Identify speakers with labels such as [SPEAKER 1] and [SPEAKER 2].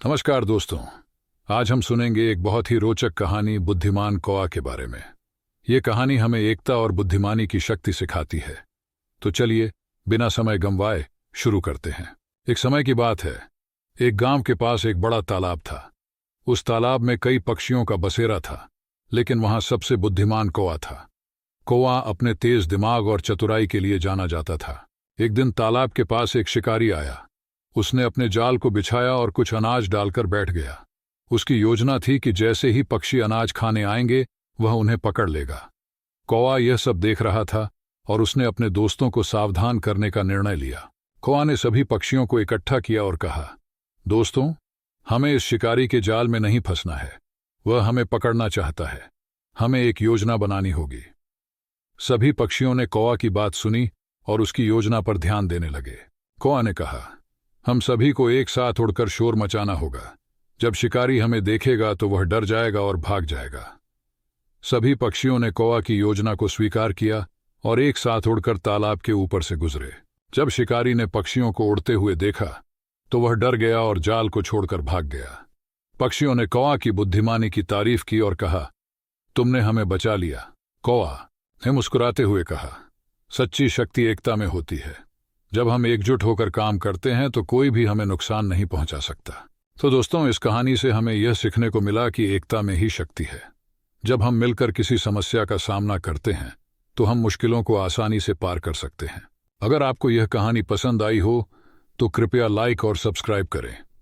[SPEAKER 1] नमस्कार दोस्तों। आज हम सुनेंगे एक बहुत ही रोचक कहानी बुद्धिमान कौआ के बारे में। ये कहानी हमें एकता और बुद्धिमानी की शक्ति सिखाती है। तो चलिए बिना समय गंवाए शुरू करते हैं। एक समय की बात है, एक गांव के पास एक बड़ा तालाब था। उस तालाब में कई पक्षियों का बसेरा था, लेकिन वहां सबसे बुद्धिमान कौआ था। कौआ अपने तेज दिमाग और चतुराई के लिए जाना जाता था। एक दिन तालाब के पास एक शिकारी आया। उसने अपने जाल को बिछाया और कुछ अनाज डालकर बैठ गया। उसकी योजना थी कि जैसे ही पक्षी अनाज खाने आएंगे वह उन्हें पकड़ लेगा। कौआ यह सब देख रहा था और उसने अपने दोस्तों को सावधान करने का निर्णय लिया। कौआ ने सभी पक्षियों को इकट्ठा किया और कहा, दोस्तों, हमें इस शिकारी के जाल में नहीं फंसना है। वह हमें पकड़ना चाहता है। हमें एक योजना बनानी होगी। सभी पक्षियों ने कौआ की बात सुनी और उसकी योजना पर ध्यान देने लगे। कौआ ने कहा, हम सभी को एक साथ उड़कर शोर मचाना होगा। जब शिकारी हमें देखेगा तो वह डर जाएगा और भाग जाएगा। सभी पक्षियों ने कौआ की योजना को स्वीकार किया और एक साथ उड़कर तालाब के ऊपर से गुजरे। जब शिकारी ने पक्षियों को उड़ते हुए देखा तो वह डर गया और जाल को छोड़कर भाग गया। पक्षियों ने कौआ की बुद्धिमानी की तारीफ की और कहा, तुमने हमें बचा लिया। कौआ ने मुस्कुराते हुए कहा, सच्ची शक्ति एकता में होती है। जब हम एकजुट होकर काम करते हैं तो कोई भी हमें नुकसान नहीं पहुंचा सकता। तो दोस्तों, इस कहानी से हमें यह सीखने को मिला कि एकता में ही शक्ति है। जब हम मिलकर किसी समस्या का सामना करते हैं तो हम मुश्किलों को आसानी से पार कर सकते हैं। अगर आपको यह कहानी पसंद आई हो तो कृपया लाइक और सब्सक्राइब करें।